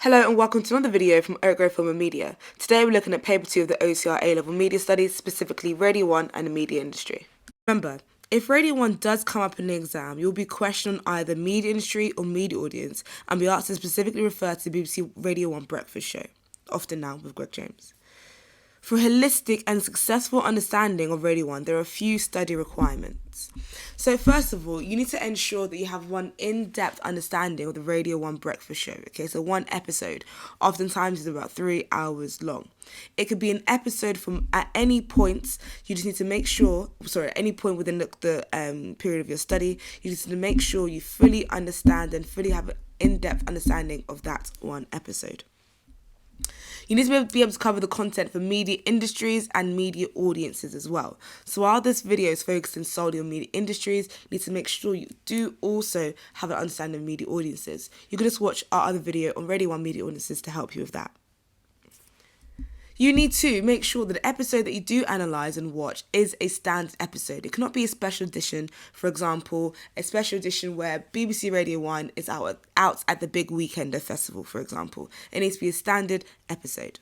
Hello and welcome to another video from Oak Grove Film and Media. Today we're looking at paper 2 of the OCR A-Level Media Studies, specifically Radio 1 and the media industry. Remember, if Radio 1 does come up in the exam, you'll be questioned on either media industry or media audience and be asked to specifically refer to the BBC Radio 1 breakfast show, often now with Greg James. For a holistic and successful understanding of Radio 1, there are a few study requirements. So first of all, you need to ensure that you have one in-depth understanding of the Radio 1 breakfast show. Okay, so one episode oftentimes is about 3 hours long. It could be an episode from at any point. You just need to make sure, at any point within the period of your study, you just need to make sure you fully understand and fully have an in-depth understanding of that one episode. You need to be able to cover the content for media industries and media audiences as well. So while this video is focusing solely on media industries, you need to make sure you do also have an understanding of media audiences. You can just watch our other video on Radio 1 media audiences to help you with that. You need to make sure that the episode that you do analyse and watch is a standard episode. It cannot be a special edition, for example, a special edition where BBC Radio 1 is out at the Big Weekender Festival, for example. It needs to be a standard episode.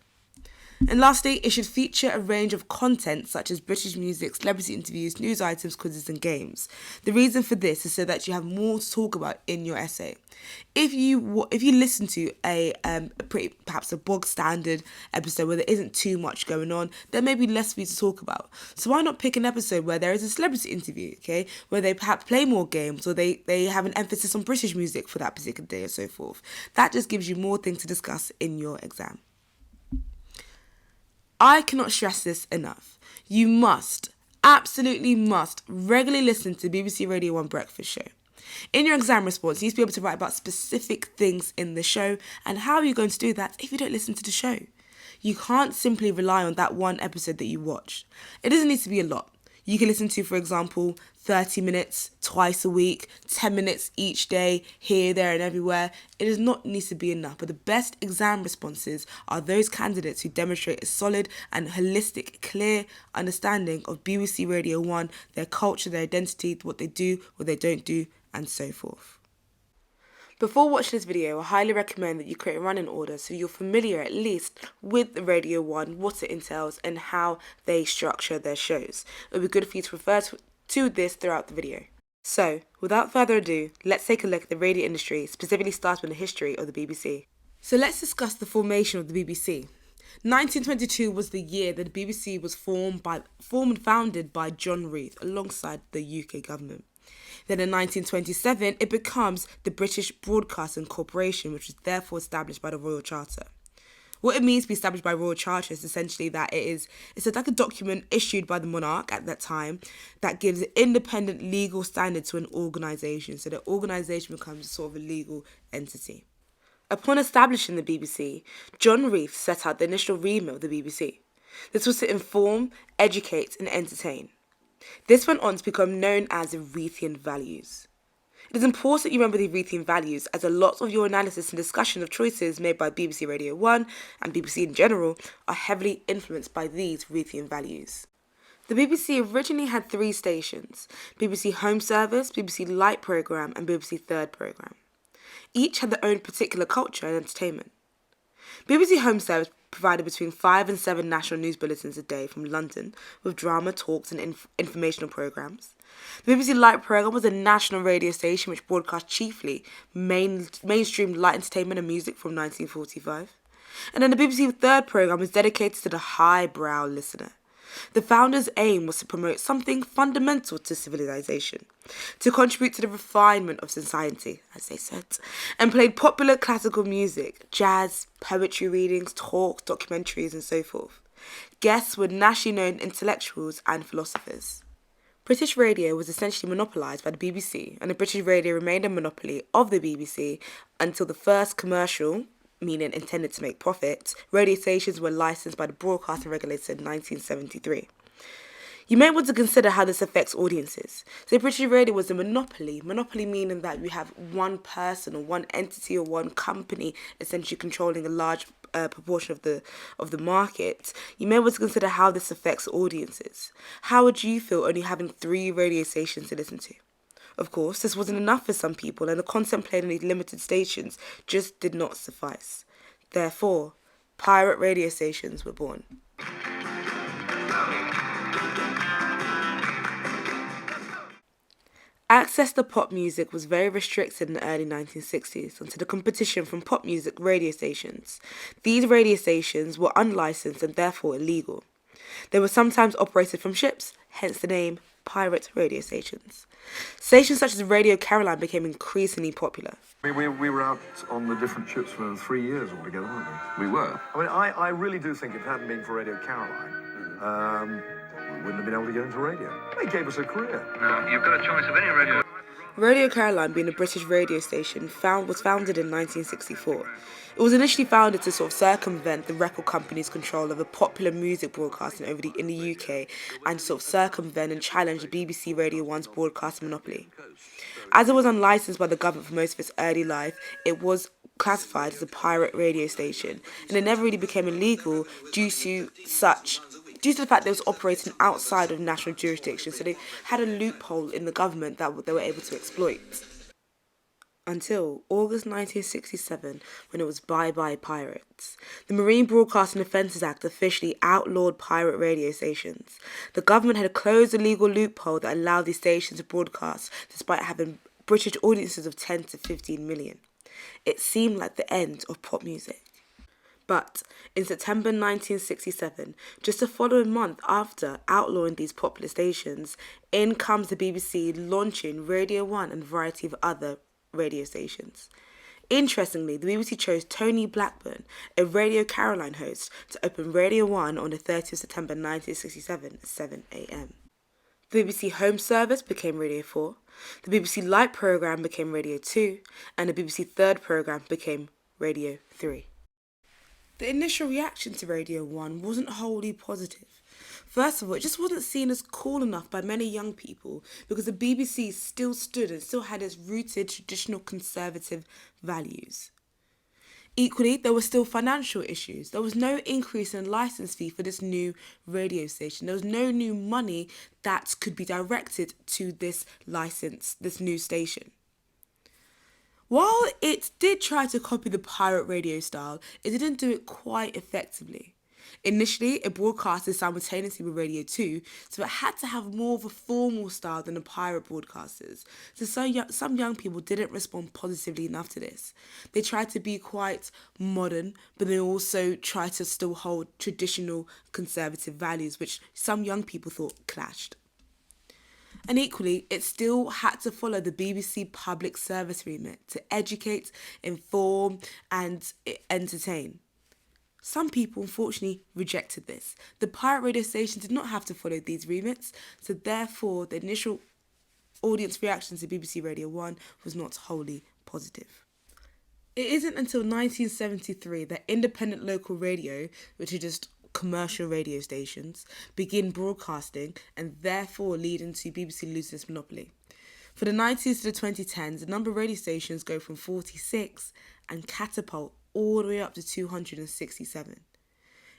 And lastly, it should feature a range of content such as British music, celebrity interviews, news items, quizzes and games. The reason for this is so that you have more to talk about in your essay. If you listen to perhaps a bog standard episode where there isn't too much going on, there may be less for you to talk about. So why not pick an episode where there is a celebrity interview, okay, where they perhaps play more games or they have an emphasis on British music for that particular day or so forth. That just gives you more things to discuss in your exam. I cannot stress this enough. You must, absolutely must, regularly listen to BBC Radio 1 Breakfast Show. In your exam response, you need to be able to write about specific things in the show, and how are you going to do that if you don't listen to the show? You can't simply rely on that one episode that you watched. It doesn't need to be a lot. You can listen to, for example, 30 minutes twice a week, 10 minutes each day, here, there and everywhere. It does not need to be enough, but the best exam responses are those candidates who demonstrate a solid and holistic, clear understanding of BBC Radio 1, their culture, their identity, what they do, what they don't do, and so forth. Before watching this video, I highly recommend that you create a running order so you're familiar at least with the Radio 1, what it entails and how they structure their shows. It would be good for you to refer to this throughout the video. So, without further ado, let's take a look at the radio industry, specifically starting with the history of the BBC. So let's discuss the formation of the BBC. 1922 was the year that the BBC was formed and founded by John Reith alongside the UK government. Then in 1927, it becomes the British Broadcasting Corporation, which was therefore established by the Royal Charter. What it means to be established by Royal Charter is essentially that it's like a document issued by the monarch at that time that gives an independent legal standard to an organisation. So the organisation becomes sort of a legal entity. Upon establishing the BBC, John Reith set out the initial remit of the BBC. This was to inform, educate and entertain. This went on to become known as the Reithian values. It is important you remember the Reithian values, as a lot of your analysis and discussion of choices made by BBC Radio 1 and BBC in general are heavily influenced by these Reithian values. The BBC originally had 3 stations: BBC Home Service, BBC Light Programme and BBC Third Programme. Each had their own particular culture and entertainment. BBC Home Service provided between 5 and 7 national news bulletins a day from London, with drama, talks and informational programmes. The BBC Light Programme was a national radio station which broadcast chiefly mainstream light entertainment and music from 1945. And then the BBC Third Programme was dedicated to the highbrow listener. The founders' aim was to promote something fundamental to civilization, to contribute to the refinement of society, as they said, and played popular classical music, jazz, poetry readings, talks, documentaries and so forth. Guests were nationally known intellectuals and philosophers. British radio was essentially monopolised by the BBC, and the British radio remained a monopoly of the BBC until the first commercial, meaning intended to make profit, radio stations were licensed by the Broadcasting Regulator in 1973. You may want to consider how this affects audiences. So British Radio was a monopoly meaning that you have one person or one entity or one company essentially controlling a large proportion of the market. You may want to consider how this affects audiences. How would you feel only having 3 radio stations to listen to? Of course, this wasn't enough for some people, and the content played on these limited stations just did not suffice. Therefore, pirate radio stations were born. Access to pop music was very restricted in the early 1960s until the competition from pop music radio stations. These radio stations were unlicensed and therefore illegal. They were sometimes operated from ships, hence the name pirate radio stations. Stations such as Radio Caroline became increasingly popular. We were out on the different ships for 3 years altogether, weren't we? We were. I mean, I really do think if it hadn't been for Radio Caroline, we wouldn't have been able to get into radio. They gave us a career. No, you've got a choice of any radio. Radio Caroline, being a British radio station, was founded in 1964. It was initially founded to sort of circumvent the record company's control over popular music broadcasting in the UK and to sort of circumvent and challenge the BBC Radio 1's broadcasting monopoly. As it was unlicensed by the government for most of its early life, it was classified as a pirate radio station, and it never really became illegal due to the fact that it was operating outside of national jurisdiction, so they had a loophole in the government that they were able to exploit. Until August 1967, when it was Bye-Bye Pirates. The Marine Broadcasting Offences Act officially outlawed pirate radio stations. The government had closed a legal loophole that allowed these stations to broadcast despite having British audiences of 10 to 15 million. It seemed like the end of pop music. But in September 1967, just the following month after outlawing these popular stations, in comes the BBC launching Radio 1 and a variety of other radio stations. Interestingly, the BBC chose Tony Blackburn, a Radio Caroline host, to open Radio 1 on the 30th of September 1967 at 7 a.m. The BBC Home Service became Radio 4, the BBC Light programme became Radio 2, and the BBC Third programme became Radio 3. The initial reaction to Radio 1 wasn't wholly positive. First of all, it just wasn't seen as cool enough by many young people because the BBC still stood and still had its rooted traditional conservative values. Equally, there were still financial issues. There was no increase in licence fee for this new radio station. There was no new money that could be directed to this new station. While it did try to copy the pirate radio style, it didn't do it quite effectively. Initially, it broadcasted simultaneously with Radio 2, so it had to have more of a formal style than the pirate broadcasters. So some young people didn't respond positively enough to this. They tried to be quite modern, but they also tried to still hold traditional conservative values, which some young people thought clashed. And equally, it still had to follow the BBC public service remit to educate, inform and entertain. Some people, unfortunately, rejected this. The pirate radio station did not have to follow these remits, so therefore the initial audience reaction to BBC Radio 1 was not wholly positive. It isn't until 1973 that independent local radio, which are just commercial radio stations, begin broadcasting and therefore leading to BBC losing its monopoly. For the 90s to the 2010s, the number of radio stations go from 46 and catapult all the way up to 267.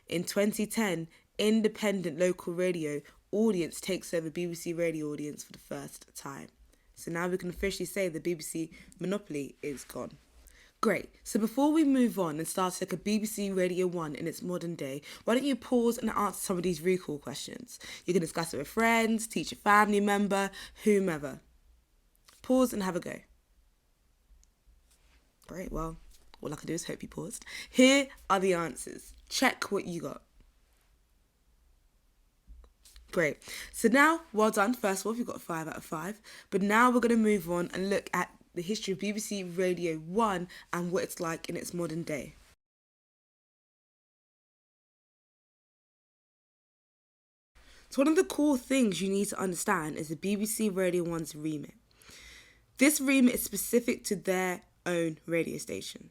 In 2010, independent local radio audience takes over BBC radio audience for the first time. So now we can officially say the BBC monopoly is gone. Great. So before we move on and start to look at BBC Radio 1 in its modern day, why don't you pause and answer some of these recall questions? You can discuss it with friends, teacher, family member, whomever. Pause and have a go. Great. Well, all I can do is hope you paused. Here are the answers. Check what you got. Great. So now, well done. First of all, you've got 5 out of 5. But now we're going to move on and look at the history of BBC Radio 1 and what it's like in its modern day. So one of the core things you need to understand is the BBC Radio 1's remit. This remit is specific to their own radio station.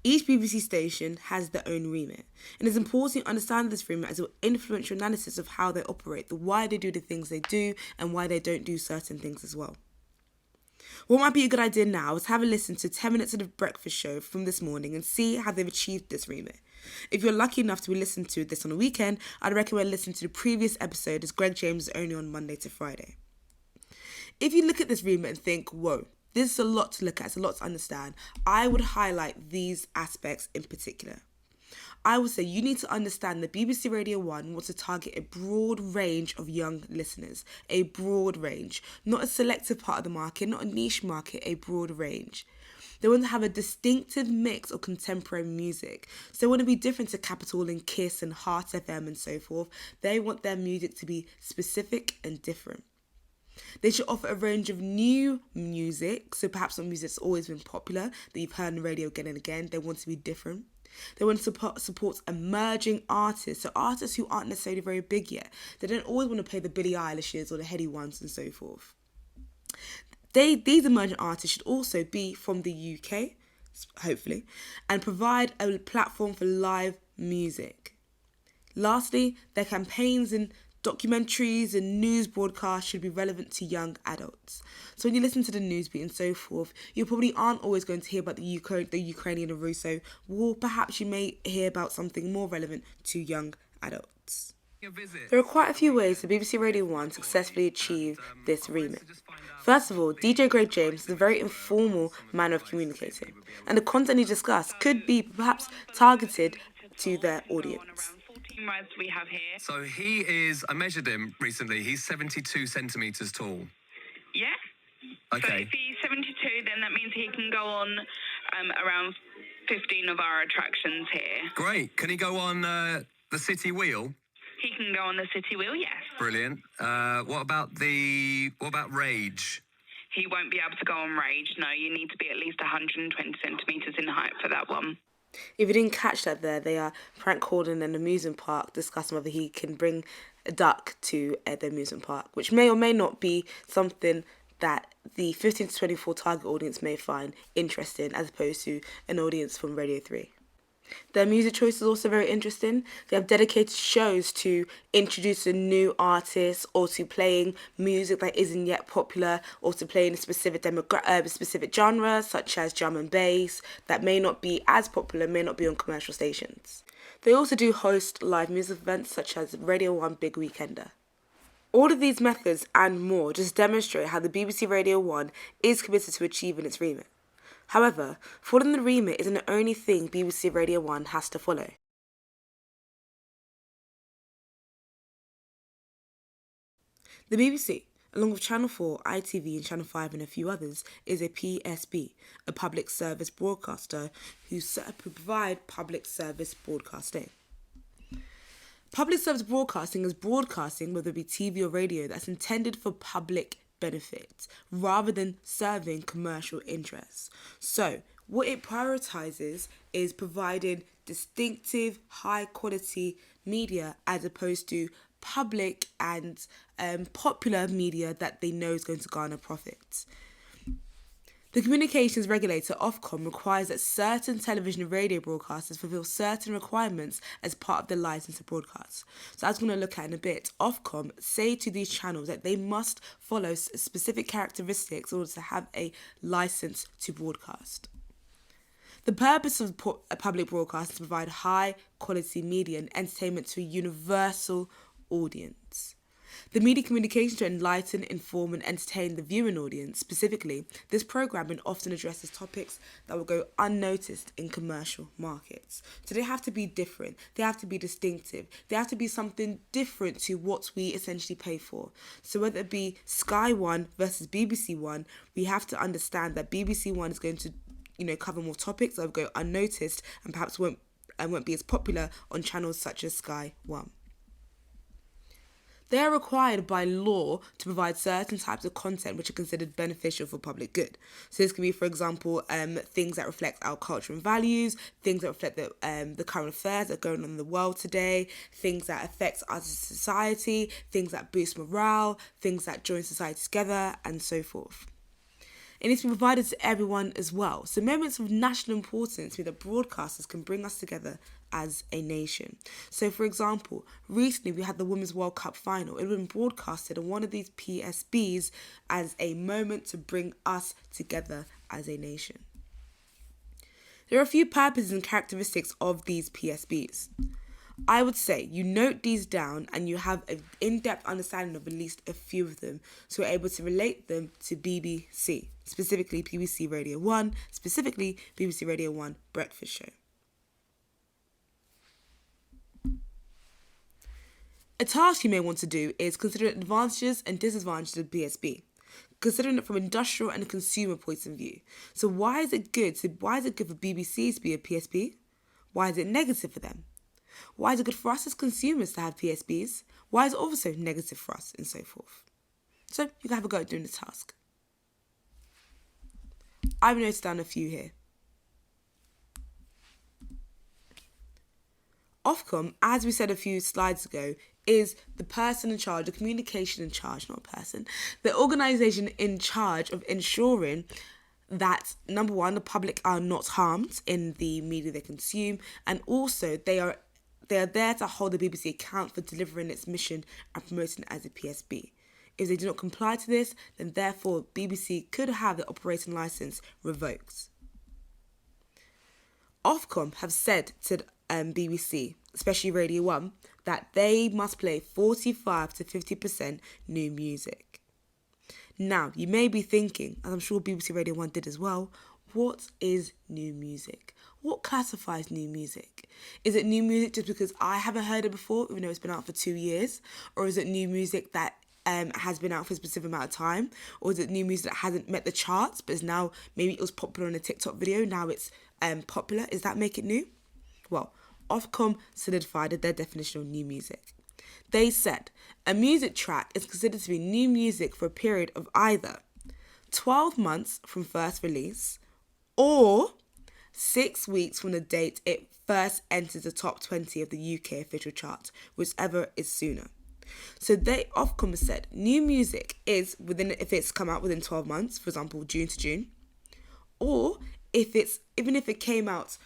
Each BBC station has their own remit, and it's important to understand this remit as it will influence your analysis of how they operate, why they do the things they do, and why they don't do certain things as well. What might be a good idea now is have a listen to 10 Minutes of the Breakfast Show from this morning and see how they've achieved this remit. If you're lucky enough to be listening to this on a weekend, I'd recommend listening to the previous episode as Greg James is only on Monday to Friday. If you look at this remit and think, whoa, this is a lot to look at, it's a lot to understand, I would highlight these aspects in particular. I would say you need to understand that BBC Radio 1 wants to target a broad range of young listeners, a broad range, not a selective part of the market, not a niche market, a broad range. They want to have a distinctive mix of contemporary music. So they want to be different to Capital and Kiss and Heart FM and so forth. They want their music to be specific and different. They should offer a range of new music, so perhaps not music that's always been popular, that you've heard on the radio again and again. They want to be different. They want to support emerging artists, so artists who aren't necessarily very big yet. They don't always want to play the Billie Eilishes or the heady ones and so forth. These emerging artists should also be from the UK, hopefully, and provide a platform for live music. Lastly, their campaigns and documentaries and news broadcasts should be relevant to young adults. So when you listen to the Newsbeat and so forth, you probably aren't always going to hear about the Ukrainian and Russo war. Perhaps you may hear about something more relevant to young adults. There are quite a few ways that BBC Radio 1 successfully achieved this remit. First of all, DJ Greg James is a very informal manner of communicating, and the content he discussed could be perhaps targeted to their audience. We have here. So he is, I measured him recently, he's 72 centimetres tall. Yeah. Okay. So if he's 72, then that means he can go on around 15 of our attractions here. Great. Can he go on the City Wheel? He can go on the City Wheel, yes. Brilliant. What about Rage? He won't be able to go on Rage. No, you need to be at least 120 centimetres in height for that one. If you didn't catch that there, Frank Corden and the amusement park discussing whether he can bring a duck to the amusement park, which may or may not be something that the 15 to 24 target audience may find interesting as opposed to an audience from Radio 3. Their music choice is also very interesting. They have dedicated shows to introducing new artists or to playing music that isn't yet popular or to playing a specific specific genre such as drum and bass that may not be as popular, may not be on commercial stations. They also do host live music events such as Radio 1 Big Weekender. All of these methods and more just demonstrate how the BBC Radio 1 is committed to achieving its remit. However, following the remit isn't the only thing BBC Radio 1 has to follow. The BBC, along with Channel 4, ITV and Channel 5 and a few others, is a PSB, a public service broadcaster who provide public service broadcasting. Public service broadcasting is broadcasting, whether it be TV or radio, that's intended for public benefit rather than serving commercial interests. So what it prioritizes is providing distinctive, high quality media as opposed to public and popular media that they know is going to garner profits. The communications regulator, Ofcom, requires that certain television and radio broadcasters fulfill certain requirements as part of their license to broadcast. So as we're going to look at in a bit, Ofcom say to these channels that they must follow specific characteristics in order to have a license to broadcast. The purpose of a public broadcast is to provide high quality media and entertainment to a universal audience. The media communication to enlighten, inform and entertain the viewing audience. Specifically, this programming often addresses topics that will go unnoticed in commercial markets. So they have to be different, they have to be distinctive, they have to be something different to what we essentially pay for. So whether it be Sky One versus BBC One, we have to understand that BBC One is going to cover more topics that will go unnoticed and perhaps won't be as popular on channels such as Sky One. They are required by law to provide certain types of content which are considered beneficial for public good. So this can be, for example, things that reflect our culture and values, things that reflect the current affairs that are going on in the world today, things that affect us as a society, things that boost morale, things that join society together, and so forth. It needs to be provided to everyone as well. So moments of national importance mean that broadcasters can bring us together as a nation. So for example, recently we had the Women's World Cup final. It had been broadcasted on one of these PSBs as a moment to bring us together as a nation. There are a few purposes and characteristics of these PSBs. I would say you note these down and you have an in-depth understanding of at least a few of them, so we're able to relate them to BBC, specifically BBC Radio 1, specifically BBC Radio 1 Breakfast Show. A task you may want to do is consider the advantages and disadvantages of PSB, considering it from industrial and consumer points of view. So why is it good for BBC to be a PSB? Why is it negative for them? Why is it good for us as consumers to have PSBs? Why is it also negative for us, and so forth? So you can have a go at doing the task. I've noted down a few here. Ofcom, as we said a few slides ago, is the person in charge, the communication in charge, not a person, the organisation in charge of ensuring that, number one, the public are not harmed in the media they consume, and also they are there to hold the BBC account for delivering its mission and promoting it as a PSB. If they do not comply to this, then therefore BBC could have the operating licence revoked. Ofcom have said to BBC, especially Radio 1, that they must play 45 to 50% new music. Now, you may be thinking, as I'm sure BBC Radio 1 did as well, what is new music? What classifies new music? Is it new music just because I haven't heard it before, even though it's been out for 2 years? Or is it new music that has been out for a specific amount of time? Or is it new music that hasn't met the charts, but is now, maybe it was popular in a TikTok video, now it's popular? Does that make it new? Well, Ofcom solidified their definition of new music. They said a music track is considered to be new music for a period of either 12 months from first release or 6 weeks from the date it first enters the top 20 of the UK official chart, whichever is sooner. So Ofcom said new music is if it's come out within 12 months, for example, June to June, or even if it came out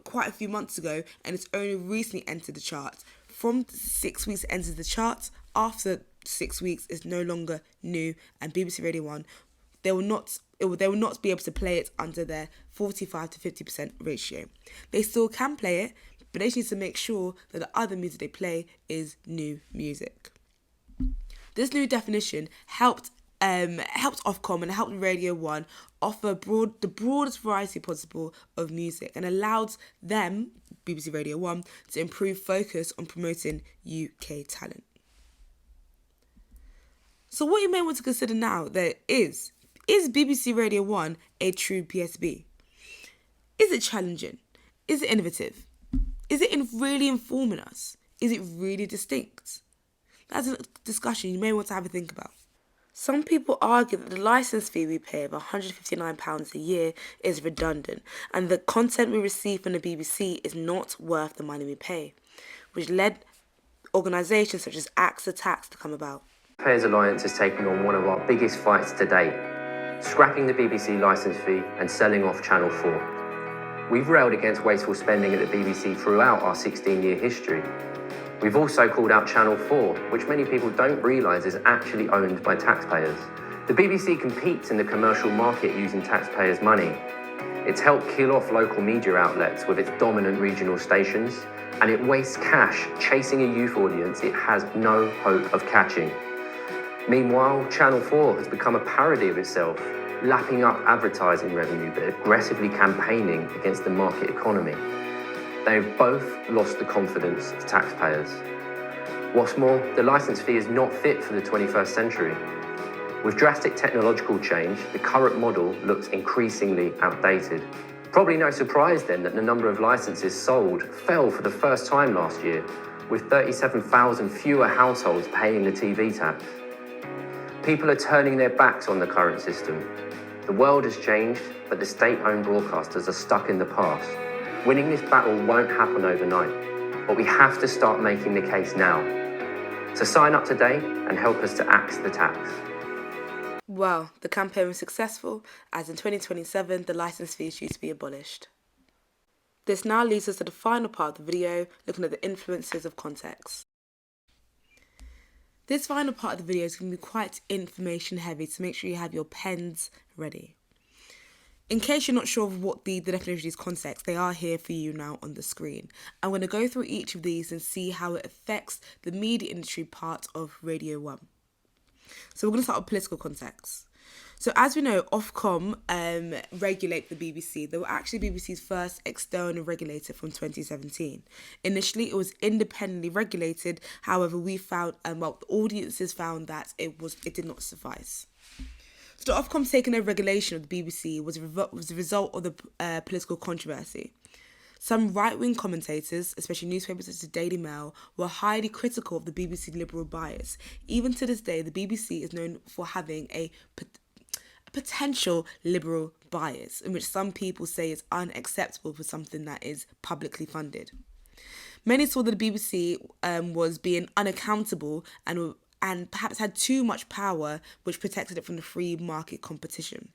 quite a few months ago and it's only recently entered the charts, from 6 weeks it enters the charts, after 6 weeks it's no longer new, and BBC Radio 1, they will not be able to play it under their 45 to 50% ratio. They still can play it, but they just need to make sure that the other music they play is new music. This new definition helped Ofcom and helped Radio 1 offer the broadest variety possible of music, and allowed them, BBC Radio 1, to improve focus on promoting UK talent. So what you may want to consider now is BBC Radio 1 a true PSB? Is it challenging? Is it innovative? Is it really informing us? Is it really distinct? That's a discussion you may want to have a think about. Some people argue that the licence fee we pay of £159 a year is redundant, and the content we receive from the BBC is not worth the money we pay, which led organisations such as AXA Tax to come about. Taxpayers Alliance is taking on one of our biggest fights to date, scrapping the BBC licence fee and selling off Channel 4. We've railed against wasteful spending at the BBC throughout our 16-year history. We've also called out Channel 4, which many people don't realise is actually owned by taxpayers. The BBC competes in the commercial market using taxpayers' money. It's helped kill off local media outlets with its dominant regional stations, and it wastes cash chasing a youth audience it has no hope of catching. Meanwhile, Channel 4 has become a parody of itself, lapping up advertising revenue but aggressively campaigning against the market economy. They've both lost the confidence of taxpayers. What's more, the licence fee is not fit for the 21st century. With drastic technological change, the current model looks increasingly outdated. Probably no surprise then that the number of licences sold fell for the first time last year, with 37,000 fewer households paying the TV tax. People are turning their backs on the current system. The world has changed, but the state-owned broadcasters are stuck in the past. Winning this battle won't happen overnight, but we have to start making the case now. So sign up today and help us to axe the tax. Well, the campaign was successful, as in 2027 the licence fee is due to be abolished. This now leads us to the final part of the video, looking at the influences of context. This final part of the video is going to be quite information heavy, so make sure you have your pens ready. In case you're not sure of what the definition of these concepts, they are here for you now on the screen. I'm going to go through each of these and see how it affects the media industry part of Radio 1. So we're going to start with political context. So as we know, Ofcom regulate the BBC. They were actually BBC's first external regulator from 2017. Initially, it was independently regulated. However, we found, the audiences found that it did not suffice. So the Ofcom's taking over regulation of the BBC was a result of the political controversy. Some right-wing commentators, especially newspapers such as the Daily Mail, were highly critical of the BBC liberal bias. Even to this day, the BBC is known for having a potential liberal bias, in which some people say is unacceptable for something that is publicly funded. Many saw that the BBC was being unaccountable and perhaps had too much power, which protected it from the free market competition.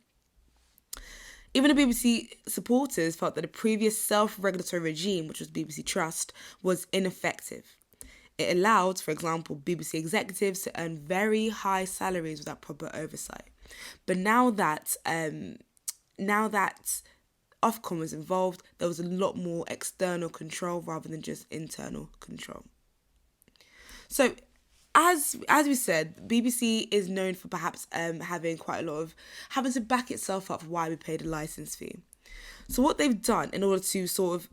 Even the BBC supporters felt that the previous self-regulatory regime, which was BBC Trust, was ineffective. It allowed, for example, BBC executives to earn very high salaries without proper oversight. But now that Ofcom was involved, there was a lot more external control rather than just internal control. So, as we said, BBC is known for perhaps having quite a lot of having to back itself up for why we paid a licence fee. So what they've done in order to sort of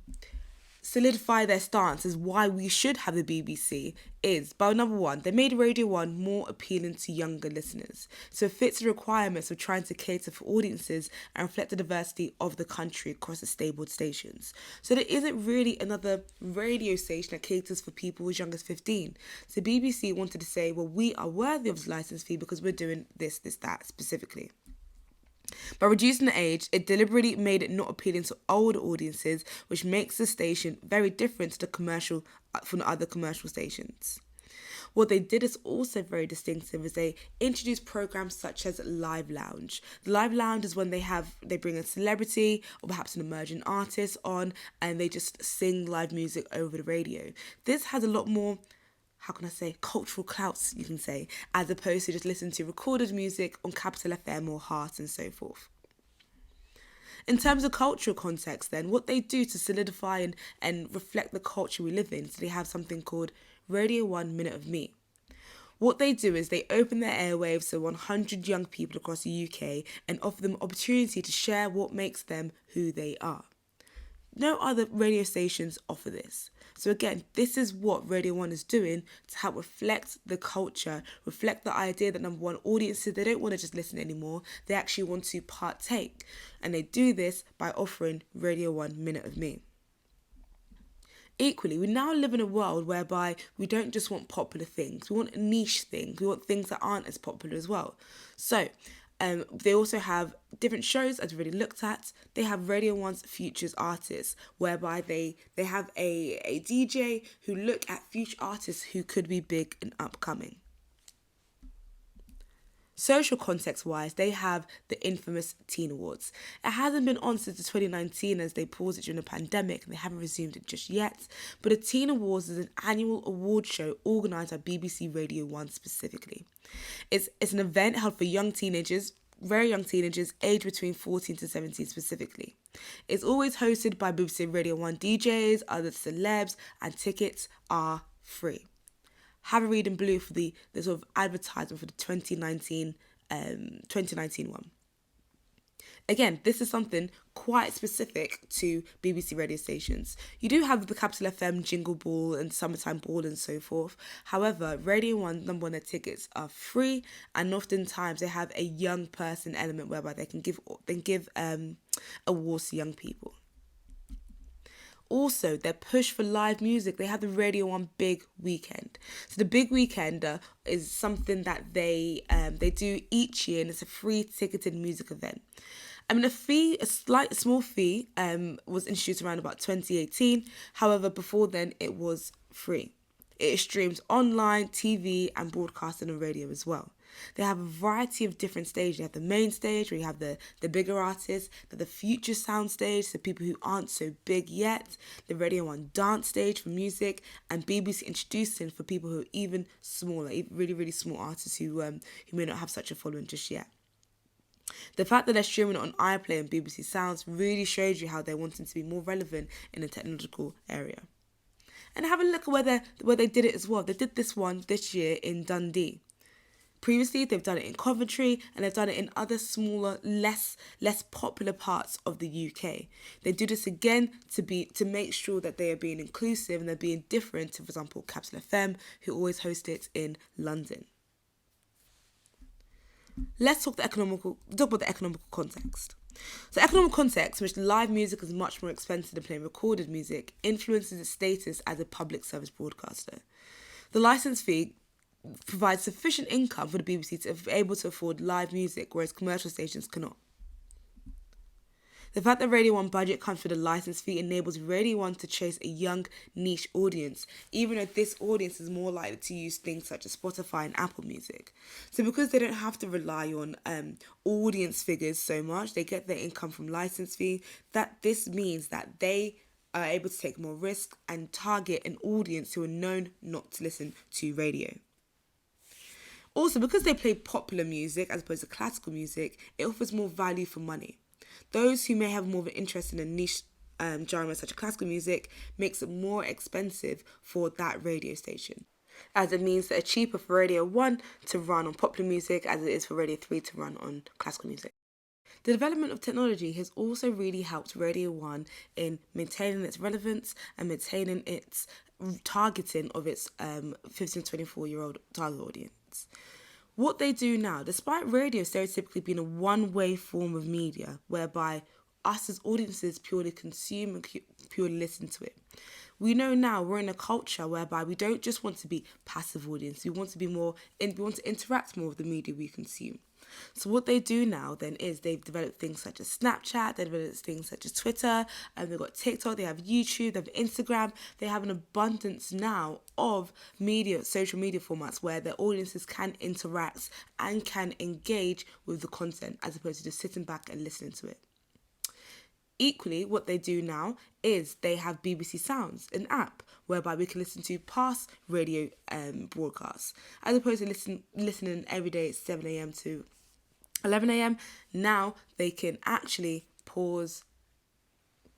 solidify their stance as why we should have the BBC is, by number one, they made Radio 1 more appealing to younger listeners. So it fits the requirements of trying to cater for audiences and reflect the diversity of the country across the stable stations. So there isn't really another radio station that caters for people as young as 15. So BBC wanted to say, well, we are worthy of this licence fee because we're doing this, that specifically. By reducing the age, it deliberately made it not appealing to older audiences, which makes the station very different to from the other commercial stations. What they did is also very distinctive, is they introduced programs such as Live Lounge. The Live Lounge is when they bring a celebrity or perhaps an emerging artist on and they just sing live music over the radio. This has a lot more, cultural clouts, you can say, as opposed to just listening to recorded music on Capital FM or Heart and so forth. In terms of cultural context then, what they do to solidify and reflect the culture we live in, so they have something called Radio 1 Minute of Me. What they do is they open their airwaves to 100 young people across the UK and offer them opportunity to share what makes them who they are. No other radio stations offer this. So again, this is what Radio 1 is doing to help reflect the culture, reflect the idea that, number one, audiences, they don't want to just listen anymore, they actually want to partake. And they do this by offering Radio 1 Minute of Me. Equally, we now live in a world whereby we don't just want popular things, we want niche things, we want things that aren't as popular as well. So, they also have different shows, as we already looked at. They have Radio 1's Futures Artists, whereby they have a DJ who look at future artists who could be big and upcoming. Social context-wise, they have the infamous Teen Awards. It hasn't been on since 2019 as they paused it during the pandemic and they haven't resumed it just yet. But the Teen Awards is an annual award show organised by BBC Radio 1 specifically. It's an event held for young teenagers, very young teenagers, aged between 14 to 17 specifically. It's always hosted by BBC Radio 1 DJs, other celebs, and tickets are free. Have a read in blue for the sort of advertisement for the 2019 one. Again, this is something quite specific to BBC radio stations. You do have the Capital FM Jingle Ball and Summertime Ball and so forth. However, Radio 1, number one, their tickets are free, and oftentimes they have a young person element whereby they can give awards to young people. Also, their push for live music, they have the Radio 1 Big Weekend. So the Big Weekend is something that they do each year, and it's a free ticketed music event. I mean, a small fee was introduced around about 2018. However, before then, it was free. It streams online, TV, and broadcasted on radio as well. They have a variety of different stages. They have the main stage, where you have the bigger artists, the future sound stage, so people who aren't so big yet, the Radio 1 dance stage for music, and BBC Introducing for people who are even smaller, really, really small artists who may not have such a following just yet. The fact that they're streaming it on iPlayer and BBC Sounds really shows you how they're wanting to be more relevant in the technological area. And have a look at where they did it as well. They did this one this year in Dundee. Previously, they've done it in Coventry and they've done it in other smaller, less popular parts of the UK. They do this again to make sure that they are being inclusive and they're being different to, for example, Capital FM, who always host it in London. Let's talk about the economical context. So economic context, in which live music is much more expensive than playing recorded music, influences its status as a public service broadcaster. The licence fee provides sufficient income for the BBC to be able to afford live music, whereas commercial stations cannot. The fact that Radio 1 budget comes for the licence fee enables Radio 1 to chase a young niche audience, even though this audience is more likely to use things such as Spotify and Apple Music. So because they don't have to rely on audience figures so much, they get their income from licence fee, this means that they are able to take more risk and target an audience who are known not to listen to radio. Also, because they play popular music as opposed to classical music, it offers more value for money. Those who may have more of an interest in a niche genre such as classical music makes it more expensive for that radio station, as it means that it's cheaper for Radio 1 to run on popular music as it is for Radio 3 to run on classical music. The development of technology has also really helped Radio 1 in maintaining its relevance and maintaining its targeting of its 15 to 24-year-old target audience. What they do now, despite radio stereotypically being a one-way form of media, whereby us as audiences purely consume and purely listen to it, we know now we're in a culture whereby we don't just want to be passive audience. We want to be more, we want to interact more with the media we consume. So what they do now then is they've developed things such as Snapchat, they've developed things such as Twitter, and they've got TikTok, they have YouTube, they have Instagram. They have an abundance now of social media formats where their audiences can interact and can engage with the content as opposed to just sitting back and listening to it. Equally, what they do now is they have BBC Sounds, an app whereby we can listen to past radio broadcasts. As opposed to listening every day at 7 a.m. to 11 a.m, now they can actually pause,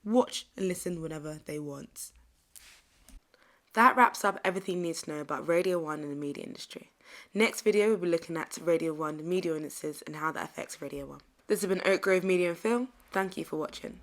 watch and listen whenever they want. That wraps up everything you need to know about Radio 1 and the media industry. Next video, we'll be looking at Radio 1 media audiences and how that affects Radio 1. This has been Oak Grove Media and Film. Thank you for watching.